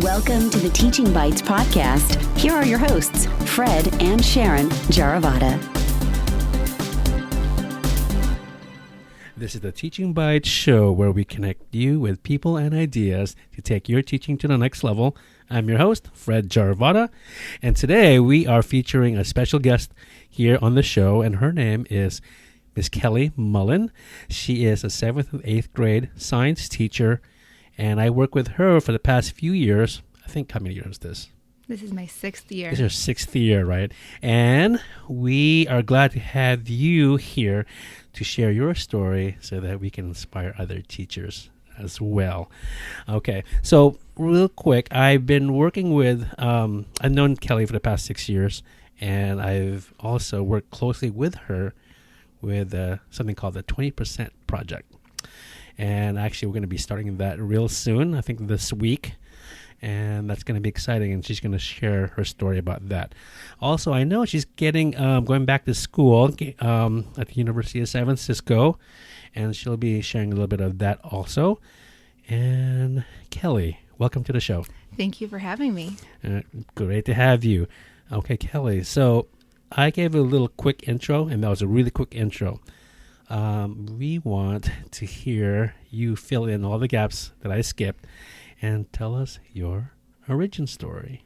Welcome to the Teaching Bites podcast. Here are your hosts, Fred and Sharon Jaravada. This is the Teaching Bites show where we connect you with people and ideas to take your teaching to the next level. I'm your host, Fred Jaravada, and today we are featuring a special guest here on the show, and her name is Miss Kellie Mullin. She is a 7th and 8th grade science teacher, and I work with her for the past few years. I think, how many years is this? This is my 6th year. This is your 6th year, right? And we are glad to have you here to share your story so that we can inspire other teachers as well. Okay, so real quick, I've been working with, I've known Kellie for the past 6 years, and I've also worked closely with her with something called the 20% Project. And actually, we're going to be starting that real soon, I think this week. And that's going to be exciting, and she's going to share her story about that. Also, I know she's getting going back to school at the University of San Francisco, and she'll be sharing a little bit of that also. And Kellie, welcome to the show. Thank you for having me. Great to have you. Okay, Kellie, so I gave a little quick intro, and that was a really quick intro. We want to hear you fill in all the gaps that I skipped and tell us your origin story.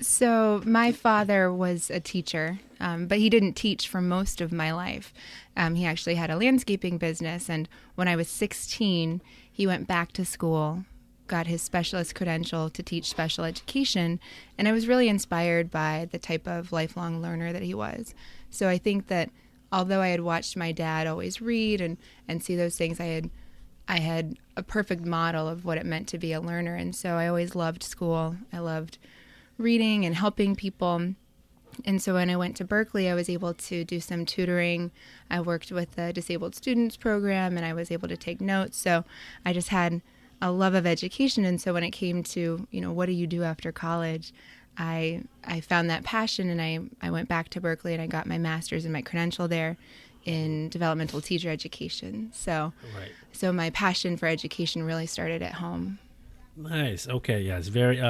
So my father was a teacher, but he didn't teach for most of my life. He actually had a landscaping business, and when I was 16, he went back to school, got his specialist credential to teach special education, and I was really inspired by the type of lifelong learner that he was. So I think that although I had watched my dad always read and see those things, I had a perfect model of what it meant to be a learner. And so I always loved school. I loved reading and helping people. And so when I went to Berkeley, I was able to do some tutoring. I worked with the disabled students program, and I was able to take notes. So I just had a love of education. And so when it came to, what do you do after college, I found that passion, and I went back to Berkeley, and I got my master's and my credential there in developmental teacher education. So my passion for education really started at home. Nice. Okay. Yeah, it's very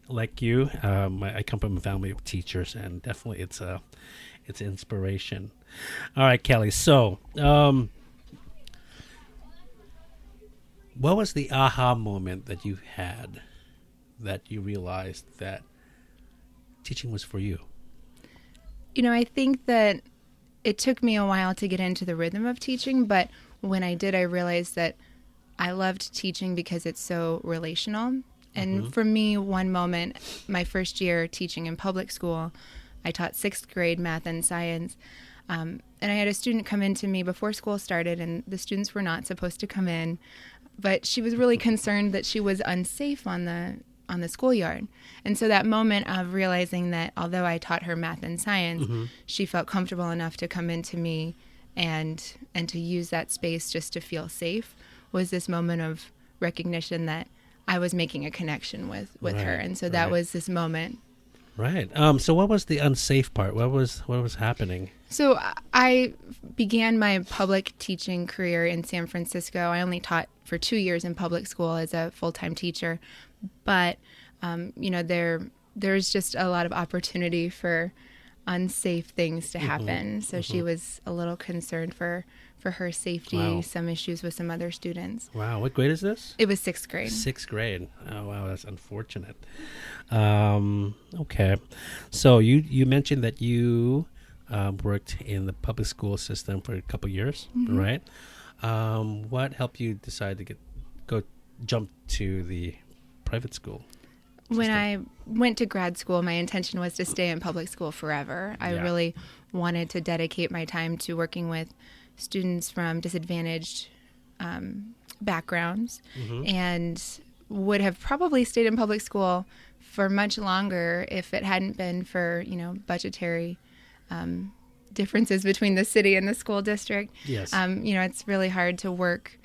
like you. I come from a family of teachers, and definitely it's inspiration. All right, Kellie. So, what was the aha moment that you had that you realized that teaching was for you? I think that it took me a while to get into the rhythm of teaching, but when I did, I realized that I loved teaching because it's so relational. And for me, one moment, my first year teaching in public school, I taught 6th grade math and science. And I had a student come in to me before school started, and the students were not supposed to come in, but she was really concerned that she was unsafe on the schoolyard. And so that moment of realizing that although I taught her math and science, she felt comfortable enough to come into me and to use that space just to feel safe was this moment of recognition that I was making a connection with her. And so that was this moment. Right. So what was the unsafe part? What was happening? So I began my public teaching career in San Francisco. I only taught for 2 years in public school as a full-time teacher. But, there's just a lot of opportunity for unsafe things to happen. So she was a little concerned for her safety, some issues with some other students. Wow. What grade is this? It was 6th grade. 6th grade. Oh, wow. That's unfortunate. Okay. So you mentioned that you worked in the public school system for a couple years, right? What helped you decide to jump to the private school system? When I went to grad school, my intention was to stay in public school forever. I really wanted to dedicate my time to working with students from disadvantaged backgrounds, and would have probably stayed in public school for much longer if it hadn't been for, budgetary differences between the city and the school district. Yes. It's really hard to work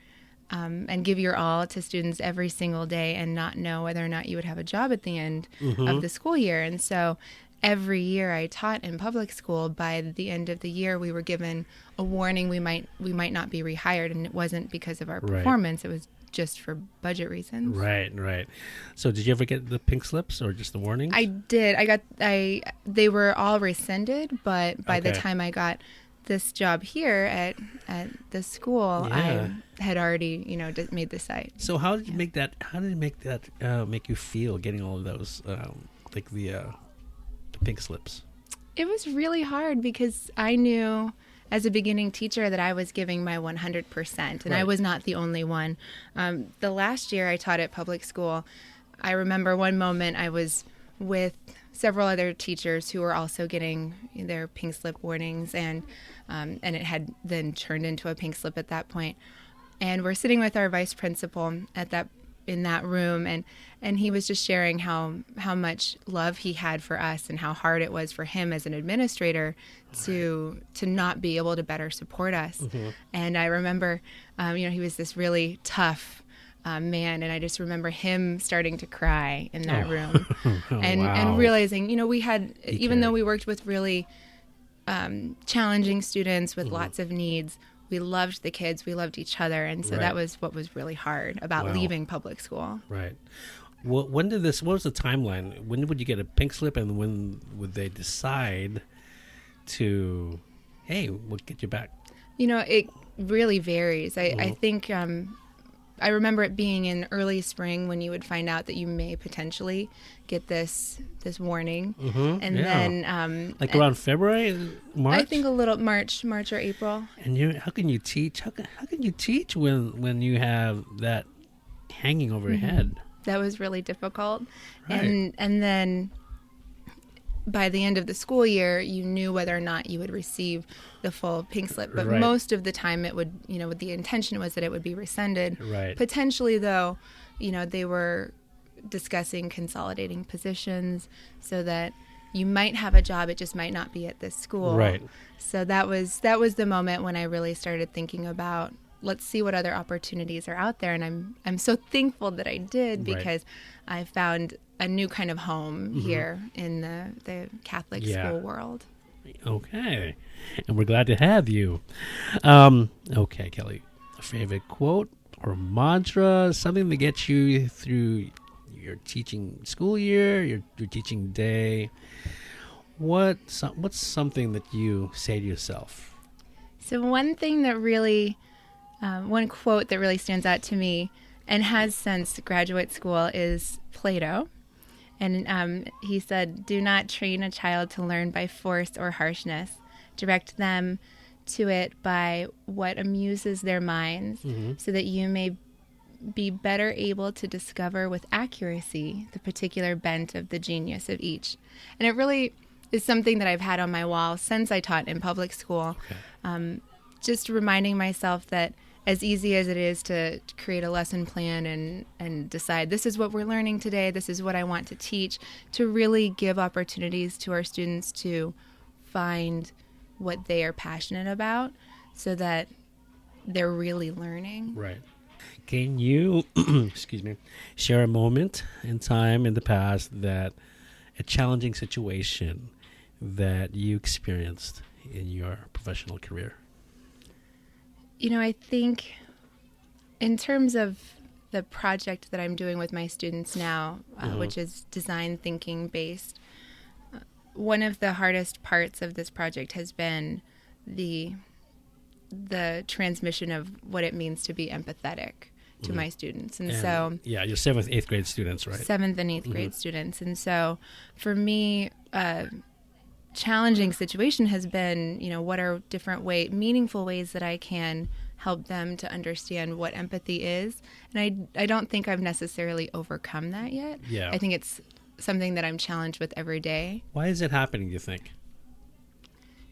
and give your all to students every single day and not know whether or not you would have a job at the end of the school year. And so every year I taught in public school, by the end of the year we were given a warning we might not be rehired, and it wasn't because of our performance. It was just for budget reasons. Right. So did you ever get the pink slips or just the warnings? I did. They were all rescinded, but by the time I got this job here at the school, I had already, made the site. So how did you make that? How did it make you feel getting all of those, like the pink slips? It was really hard because I knew as a beginning teacher that I was giving my 100%, and Right. I was not the only one. The last year I taught at public school, I remember one moment I was with several other teachers who were also getting their pink slip warnings, and it had then turned into a pink slip at that point. And we're sitting with our vice principal in that room, and he was just sharing how much love he had for us and how hard it was for him as an administrator to not be able to better support us. Mm-hmm. And I remember, he was this really tough man, and I just remember him starting to cry in that room and realizing, we had, even though we worked with really challenging students with lots of needs, we loved the kids, we loved each other, and so that was what was really hard about leaving public school. Right. Well, what was the timeline? When would you get a pink slip, and when would they decide to, hey, we'll get you back? It really varies. I think I remember it being in early spring when you would find out that you may potentially get this warning, and then around February, March. I think a little March or April. And how can you teach? How can you teach when you have that hanging over your head? That was really difficult, Right. and then by the end of the school year, you knew whether or not you would receive the full pink slip. But Right. most of the time it would, the intention was that it would be rescinded. Right. Potentially, though, they were discussing consolidating positions so that you might have a job, it just might not be at this school. Right. So that was the moment when I really started thinking about, let's see what other opportunities are out there. And I'm so thankful that I did, because I found a new kind of home here in the Catholic school world. Okay. And we're glad to have you. Okay, Kelly, a favorite quote or mantra, something that gets you through your teaching school year, your teaching day. What's something that you say to yourself? So one quote that really stands out to me and has since graduate school is Plato. And he said, "Do not train a child to learn by force or harshness. Direct them to it by what amuses their minds, so that you may be better able to discover with accuracy the particular bent of the genius of each." And it really is something that I've had on my wall since I taught in public school. Okay. Just reminding myself that as easy as it is to create a lesson plan and decide this is what we're learning today, this is what I want to teach, to really give opportunities to our students to find what they are passionate about so that they're really learning. Right. Can you, excuse me, share a moment in time in the past that a challenging situation that you experienced in your professional career? I think in terms of the project that I'm doing with my students now, which is design thinking based, one of the hardest parts of this project has been the transmission of what it means to be empathetic to my students. And so... Yeah, your 7th, 8th grade students, right? 7th and 8th grade students. And so for me... challenging situation has been, what are different meaningful ways that I can help them to understand what empathy is. And I don't think I've necessarily overcome that yet. Yeah. I think it's something that I'm challenged with every day. Why is it happening, do you think?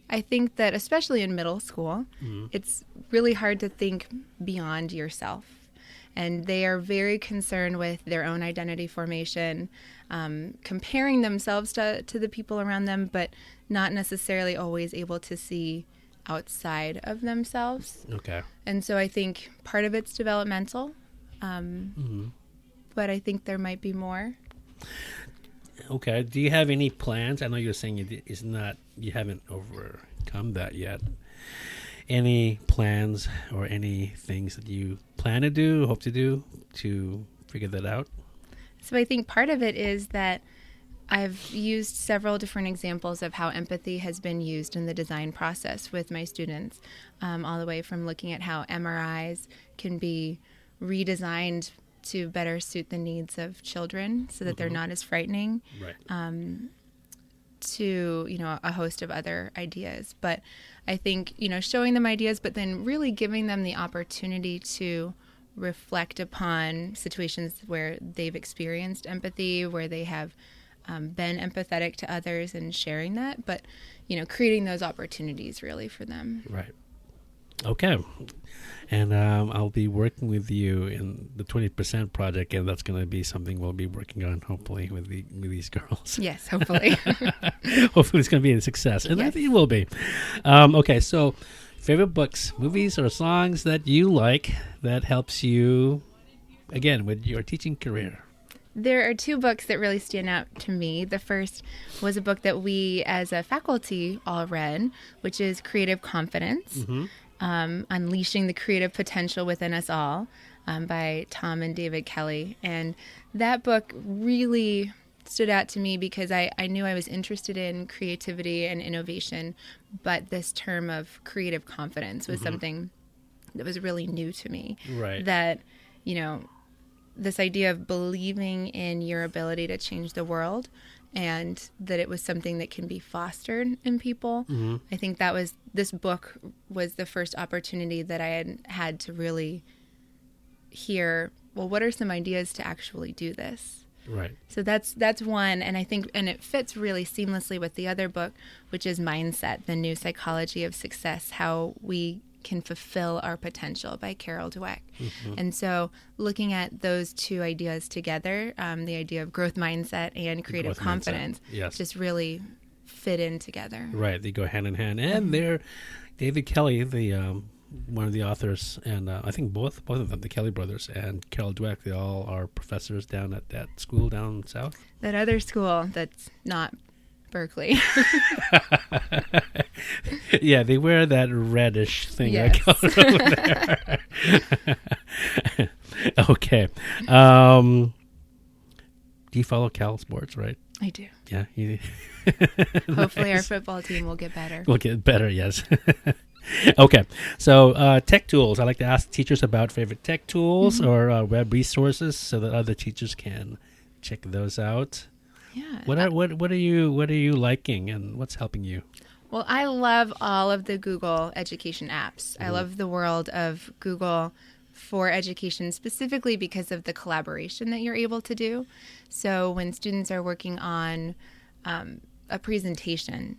I think that especially in middle school, it's really hard to think beyond yourself. And they are very concerned with their own identity formation, comparing themselves to the people around them, but not necessarily always able to see outside of themselves. Okay. And so I think part of it's developmental, but I think there might be more. Okay. Do you have any plans? I know you're saying you haven't overcome that yet. any plans or any things that you plan to do, hope to do to figure that out? So I think part of it is that I've used several different examples of how empathy has been used in the design process with my students, all the way from looking at how MRIs can be redesigned to better suit the needs of children so that they're not as frightening, Right. to, a host of other ideas. But I think, showing them ideas, but then really giving them the opportunity to reflect upon situations where they've experienced empathy, where they have been empathetic to others and sharing that, but, creating those opportunities really for them. Right. Okay. And I'll be working with you in the 20% project, and that's going to be something we'll be working on, hopefully, with these girls. Yes, hopefully. Hopefully it's going to be a success, and I Yes. think it will be. Okay, so favorite books, movies, or songs that you like that helps you, again, with your teaching career? There are two books that really stand out to me. The first was a book that we as a faculty all read, which is Creative Confidence, Unleashing the Creative Potential Within Us All, by Tom and David Kelly. And that book really stood out to me because I knew I was interested in creativity and innovation, but this term of creative confidence was something that was really new to me. Right. That, this idea of believing in your ability to change the world and that it was something that can be fostered in people. I think this book was the first opportunity that I had to really hear, well, what are some ideas to actually do this? Right. So that's one, and I think, and it fits really seamlessly with the other book, which is Mindset, The New Psychology of Success, How We Can Fulfill Our Potential by Carol Dweck. And so looking at those two ideas together, the idea of growth mindset and creative Growth mindset, confidence, yes. just really fit in together. Right, they go hand in hand. And they're David Kelly, the one of the authors, and I think both of them, the Kelly brothers and Carol Dweck, they all are professors down at that school down south. That other school that's not Berkeley. Yeah, they wear that reddish thing. Yes. That goes over there. Okay. Do you follow Cal sports, right? I do. Yeah. Hopefully our Nice. football team will get better. We'll get better, yes. Okay. So tech tools. I like to ask teachers about favorite tech tools or web resources so that other teachers can check those out. Yeah. What are you liking, and what's helping you? Well, I love all of the Google education apps. I love the world of Google for education, specifically because of the collaboration that you're able to do. So when students are working on a presentation,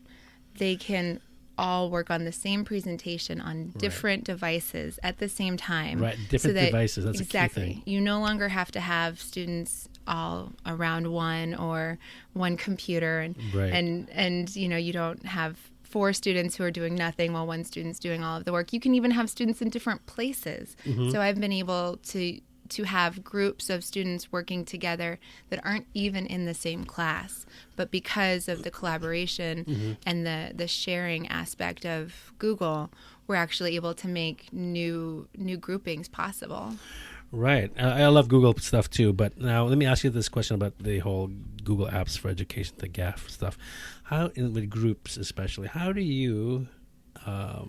they can all work on the same presentation on different devices at the same time. Right, different devices. That's exactly. a key thing. You no longer have to have students all around one computer, and you don't have 4 students who are doing nothing while one student's doing all of the work. You can even have students in different places. So I've been able to have groups of students working together that aren't even in the same class, but because of the collaboration and the sharing aspect of Google, we're actually able to make new groupings possible. Right. I love Google stuff too, but now let me ask you this question about the whole Google Apps for Education, the GAF stuff. With groups especially, how do you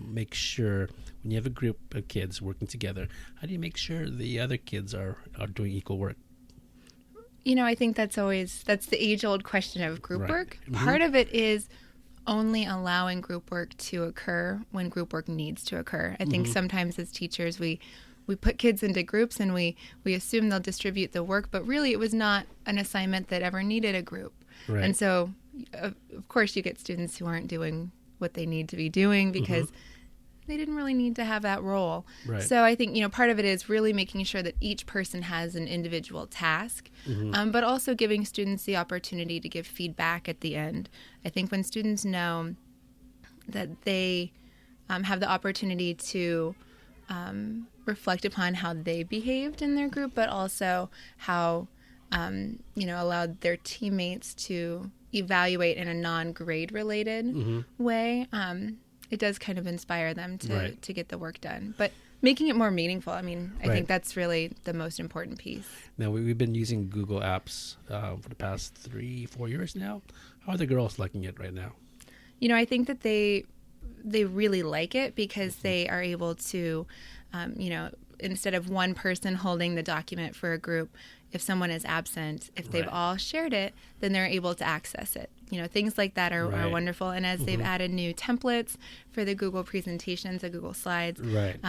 make sure when you have a group of kids working together, how do you make sure the other kids are doing equal work? I think that's the age-old question of group work. Mm-hmm. Part of it is only allowing group work to occur when group work needs to occur. I think sometimes as teachers we put kids into groups and we assume they'll distribute the work, but really it was not an assignment that ever needed a group. Right. And so, of course, you get students who aren't doing what they need to be doing because they didn't really need to have that role. Right. So I think, part of it is really making sure that each person has an individual task, but also giving students the opportunity to give feedback at the end. I think when students know that they have the opportunity to reflect upon how they behaved in their group, but also how, allowed their teammates to evaluate in a non-grade related way, it does kind of inspire them to, Right. to get the work done. But making it more meaningful, I mean, I Right. think that's really the most important piece. Now, we've been using Google Apps for the past 3-4 years now. How are the girls liking it right now? You know, I think that they really like it because they are able to, you know, instead of one person holding the document for a group, if someone is absent, if they've Right. all shared it, then they're able to access it. You know, things like that are Right. wonderful. And as they've added new templates for the Google presentations, the Google Slides, Right.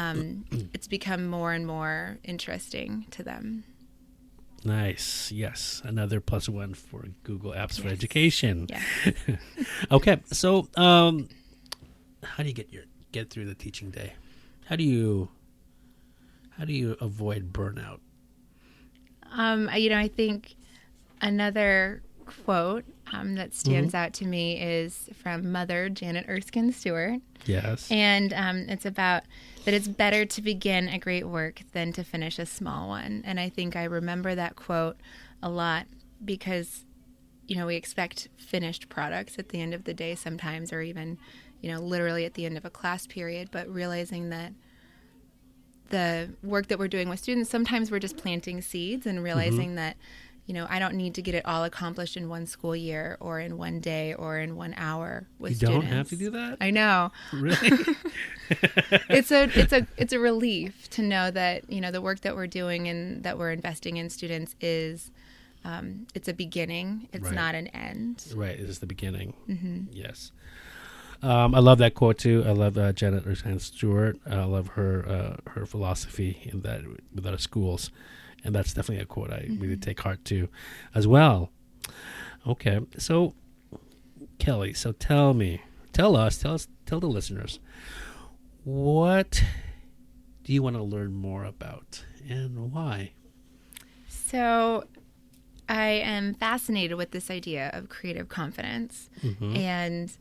it's become more and more interesting to them. Nice. Yes. Another plus one for Google Apps for Yes. Education. Yeah. Okay. So, how do you get through the teaching day? How do you avoid burnout? You know, I think another quote that stands out to me is from Mother Janet Erskine Stewart. Yes. And it's about that it's better to begin a great work than to finish a small one. And I think I remember that quote a lot because, you know, we expect finished products at the end of the day sometimes, or even, you know, literally at the end of a class period, but realizing that the work that we're doing with students, sometimes we're just planting seeds and realizing that, you know, I don't need to get it all accomplished in one school year or in one day or in 1 hour with You students. don't have to do that? I know. Really? It's a relief to know that, you know, the work that we're doing and that we're investing in students is it's a beginning. It's Right. not an end. Right. It is the beginning. Yes. I love that quote too. I love Janet Erskine Stewart. I love her philosophy in that with our schools, and that's definitely a quote I really take heart to, as well. Okay, so Kelly, so tell the listeners, what do you want to learn more about, and why? So I am fascinated with this idea of creative confidence and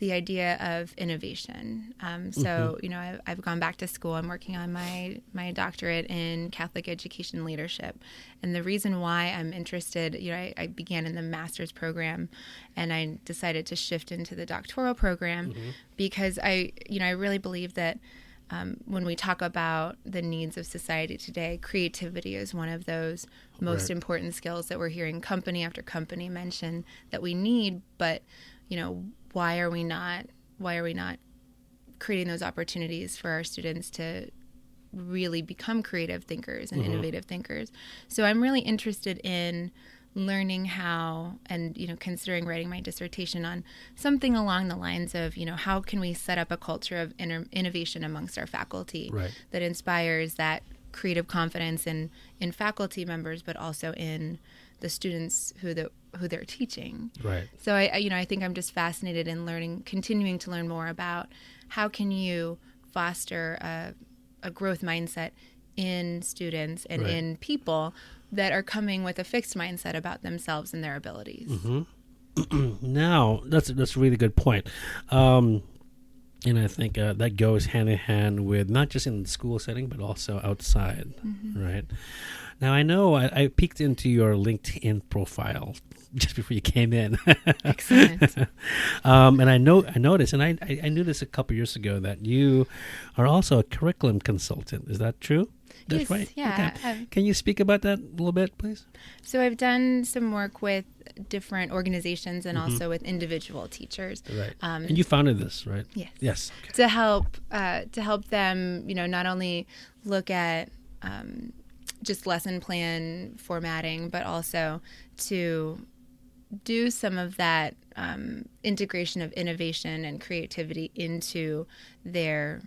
the idea of innovation. So, you know, I've gone back to school. I'm working on my doctorate in Catholic education leadership. And the reason why I'm interested, you know, I began in the master's program and I decided to shift into the doctoral program because I really believe that when we talk about the needs of society today, creativity is one of those most important skills that we're hearing company after company mention that we need. But, you know, why are we not creating those opportunities for our students to really become creative thinkers and innovative thinkers? So I'm really interested in learning how, and, you know, considering writing my dissertation on something along the lines of, you know, how can we set up a culture of innovation amongst our faculty that inspires that creative confidence in faculty members, but also in the students who they're teaching. Right. So I think I'm just fascinated in continuing to learn more about how can you foster a growth mindset in students and in people that are coming with a fixed mindset about themselves and their abilities. Now, that's a really good point. And I think that goes hand in hand with not just in the school setting, but also outside, right? Now, I know I peeked into your LinkedIn profile just before you came in. Excellent. And I noticed, and I knew this a couple years ago, that you are also a curriculum consultant. Is that true? That's Yes, right. yeah. Okay. Can you speak about that a little bit, please? So I've done some work with different organizations and also with individual teachers. Right. And you founded this, right? Yes. Yes. Okay. To help them, you know, not only look at just lesson plan formatting, but also to do some of that integration of innovation and creativity into their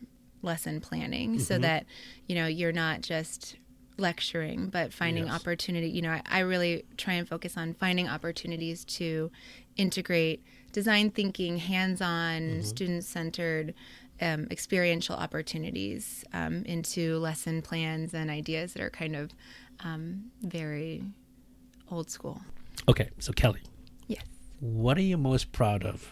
lesson planning so that, you know, you're not just lecturing, but finding opportunity. You know, I really try and focus on finding opportunities to integrate design thinking, hands-on, student-centered, experiential opportunities into lesson plans and ideas that are kind of very old school. Okay, so Kelly. Yes. What are you most proud of?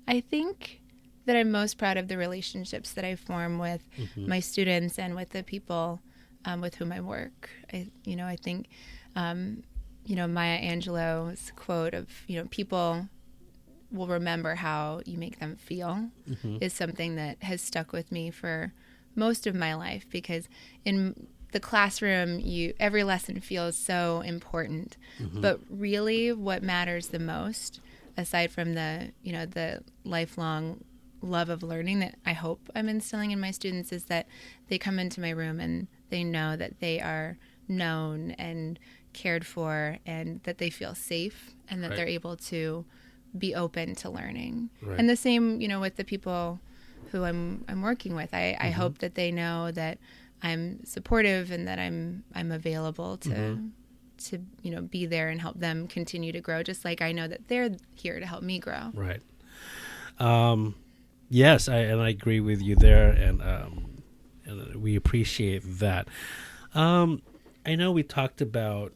I think that I'm most proud of the relationships that I form with my students and with the people with whom I work. I think, Maya Angelou's quote of, you know, people will remember how you make them feel is something that has stuck with me for most of my life, because in the classroom, every lesson feels so important, but really what matters the most, aside from the lifelong love of learning that I hope I'm instilling in my students, is that they come into my room and they know that they are known and cared for, and that they feel safe, and that they're able to be open to learning. Right. And the same, with the people who I'm working with. I hope that they know that I'm supportive and that I'm available to be there and help them continue to grow, just like I know that they're here to help me grow. Right. Yes, I agree with you there, and we appreciate that. I know we talked about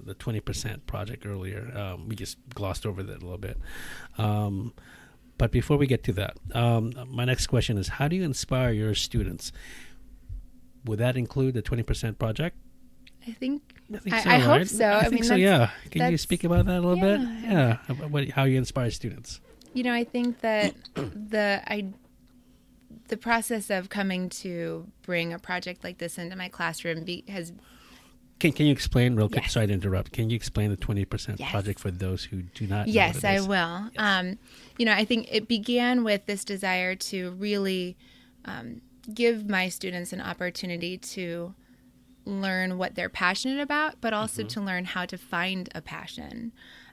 the 20% project earlier. We just glossed over that a little bit. But before we get to that, my next question is, how do you inspire your students? Would that include the 20% project? I think so, I hope so. I think so, yeah. Can you speak about that a little bit? Yeah. How you inspire students? I think that the process of coming to bring a project like this into my classroom has... Can you explain real quick? Yes. Sorry to interrupt. Can you explain the 20% project for those who do not know Yes, what it is? I will. Yes. I think it began with this desire to really give my students an opportunity to learn what they're passionate about, but also to learn how to find a passion.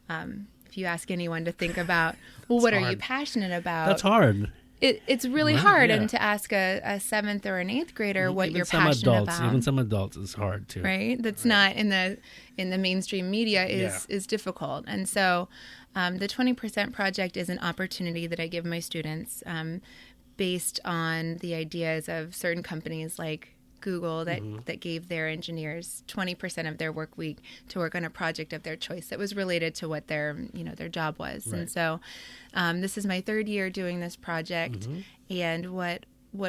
If you ask anyone to think about, what are you passionate about? That's hard. It's really hard, and to ask a 7th or an 8th grader what you're passionate about. Even some adults, it's hard too. Right? That's not in the mainstream media is difficult. And so the 20% project is an opportunity that I give my students based on the ideas of certain companies like Google that gave their engineers 20% of their work week to work on a project of their choice that was related to what their job was. Right. And so this is my 3rd year doing this project, and what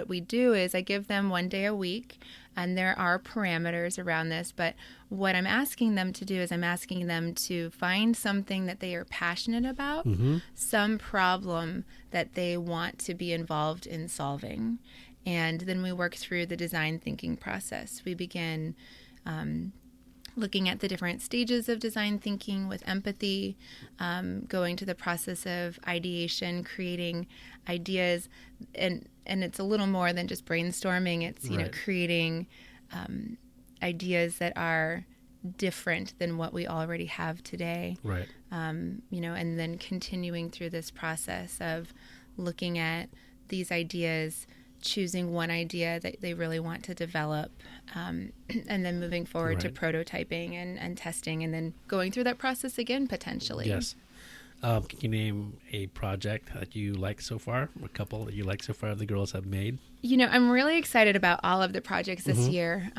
we do is I give them 1 day a week, and there are parameters around this, but what I'm asking them to do is I'm asking them to find something that they are passionate about, some problem that they want to be involved in solving. And then we work through the design thinking process. We begin looking at the different stages of design thinking with empathy, going to the process of ideation, creating ideas, and it's a little more than just brainstorming. It's creating ideas that are different than what we already have today. Right. And then continuing through this process of looking at these ideas, choosing one idea that they really want to develop, and then moving forward to prototyping and testing, and then going through that process again, potentially. Yes. Can you name a project that you like so far, or a couple that you like so far the girls have made? I'm really excited about all of the projects this year.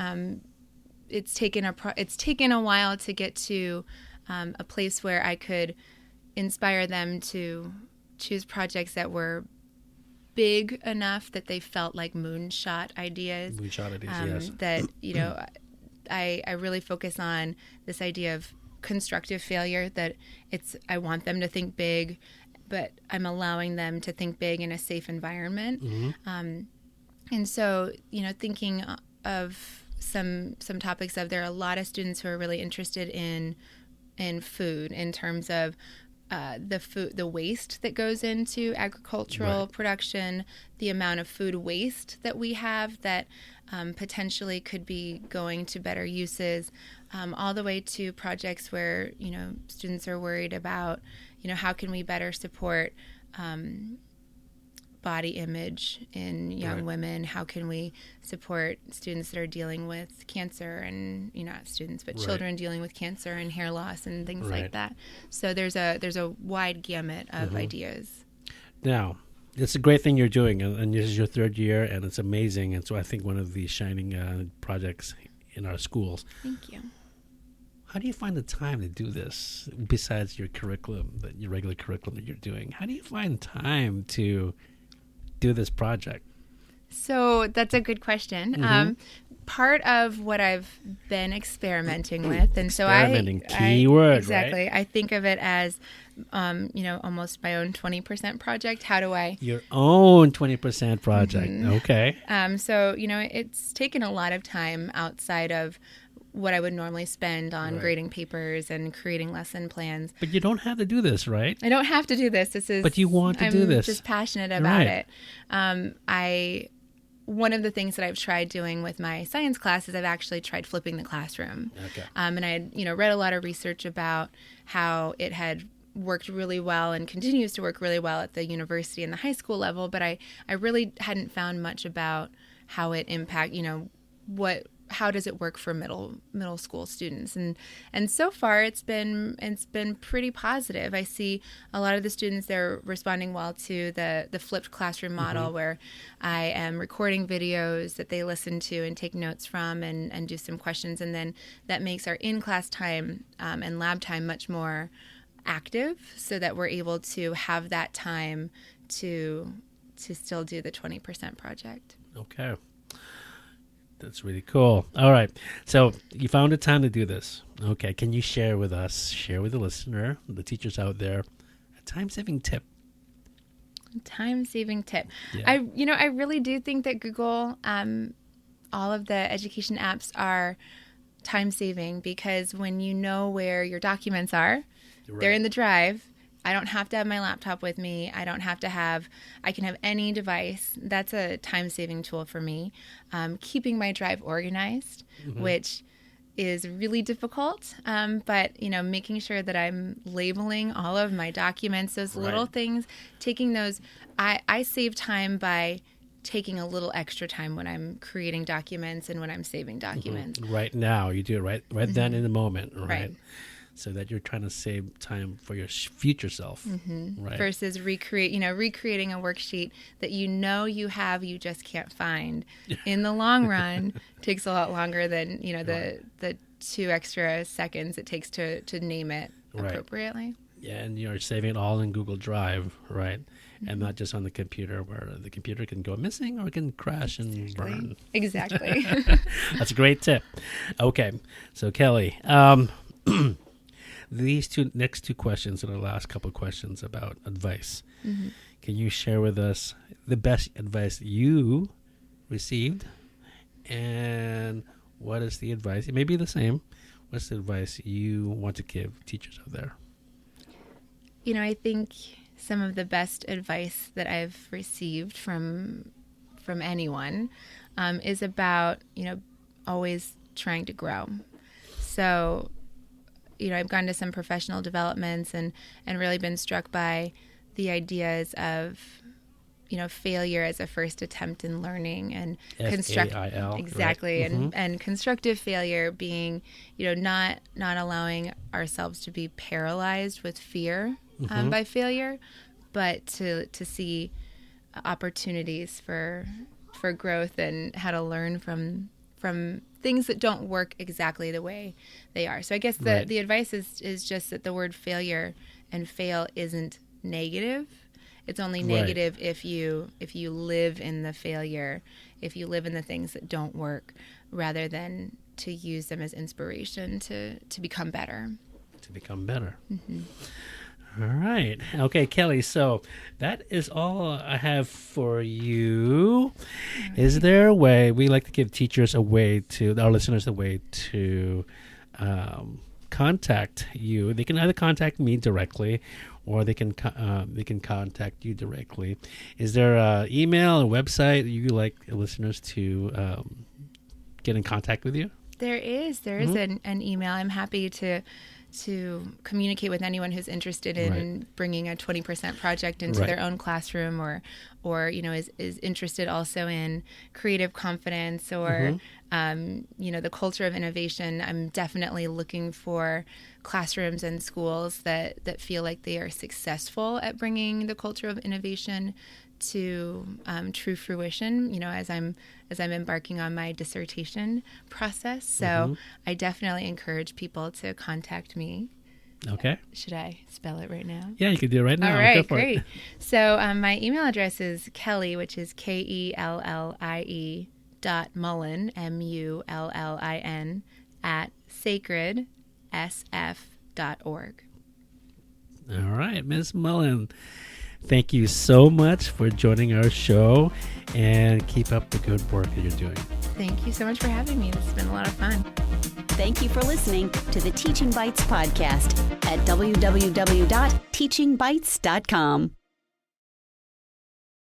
It's taken a while to get to a place where I could inspire them to choose projects that were big enough that they felt like moonshot ideas. Yes. That, I really focus on this idea of constructive failure, that I want them to think big, but I'm allowing them to think big in a safe environment. And so, thinking of some topics there are a lot of students who are really interested in food, in terms of the waste that goes into agricultural production, the amount of food waste that we have that potentially could be going to better uses, all the way to projects where students are worried about how can we better support body image in young women, how can we support students that are dealing with cancer, and not students but children dealing with cancer and hair loss and things like that. So there's a wide gamut of ideas. Now, it's a great thing you're doing, and this is your 3rd year, and it's amazing, and so I think one of the shining projects in our schools. Thank you. How do you find the time to do this besides your curriculum, your regular curriculum that you're doing? How do you find time to do this project? So that's a good question. Mm-hmm. Part of what I've been experimenting with, and so keyword, exactly. right? I think of it as, almost my own 20% project. How do I? Your own 20% project. Mm-hmm. Okay. So it's taken a lot of time outside of what I would normally spend on grading papers and creating lesson plans. But you don't have to do this, right? I don't have to do this. But you want to do this. I'm just passionate about it. One of the things that I've tried doing with my science class is I've actually tried flipping the classroom. Okay. And I had, read a lot of research about how it had worked really well and continues to work really well at the university and the high school level, but I really hadn't found much about how it impact, how does it work for middle school students, and so far it's been pretty positive. I see a lot of the students, they're responding well to the flipped classroom model, where I am recording videos that they listen to and take notes from and do some questions, and then that makes our in-class time and lab time much more active, so that we're able to have that time to still do the 20% project. Okay. That's really cool. All right. So you found the time to do this. Okay. Can you share with the listener, the teachers out there, a time-saving tip? Time-saving tip. Yeah. I really do think that Google, all of the education apps are time-saving, because when you know where your documents are, they're in the drive. I don't have to have my laptop with me. I can have any device. That's a time-saving tool for me. Keeping my drive organized, which is really difficult. But, making sure that I'm labeling all of my documents, those little things, taking those, I save time by taking a little extra time when I'm creating documents and when I'm saving documents. Right now, you do it right then in the moment, Right. So that you're trying to save time for your future self, right? Versus recreating a worksheet that you have, you just can't find. In the long run, takes a lot longer than the 2 extra seconds it takes to name it appropriately. Yeah, and you're saving it all in Google Drive, right? And not just on the computer, where the computer can go missing or it can crash and burn. Exactly. That's a great tip. Okay, so Kellie. These next two questions and the last couple of questions about advice. Can you share with us the best advice you received, and what is the advice? It may be the same. What's the advice you want to give teachers out there? I think some of the best advice that I've received from anyone is about, always trying to grow. So, I've gone to some professional developments and really been struck by the ideas of, failure as a first attempt in learning, and FAIL, exactly, right? and constructive failure being, not allowing ourselves to be paralyzed with fear by failure, but to see opportunities for growth and how to learn from things that don't work exactly the way they are. So I guess the advice is just that the word failure and fail isn't negative. It's only negative if you live in the failure, if you live in the things that don't work, rather than to use them as inspiration to become better. To become better. All right. Okay, Kellie, so that is all I have for you. Right. Is there a way, we like to give teachers our listeners a way to contact you? They can either contact me directly, or they can contact you directly. Is there an email, a website you like listeners to get in contact with you? There is an email. I'm happy to communicate with anyone who's interested in bringing a 20% project into their own classroom, or is interested also in creative confidence, or the culture of innovation. I'm definitely looking for classrooms and schools that feel like they are successful at bringing the culture of innovation to true fruition, as I'm embarking on my dissertation process. So I definitely encourage people to contact me. Okay. Should I spell it right now? Yeah, you can do it right now. All right, Go for great. it. So my email address is Kellie, which is KELLIE .Mullin, MULLIN, at sacredsf.org. All right, Ms. Mullin. Thank you so much for joining our show, and keep up the good work that you're doing. Thank you so much for having me. This has been a lot of fun. Thank you for listening to the Teaching Bites podcast at www.teachingbites.com.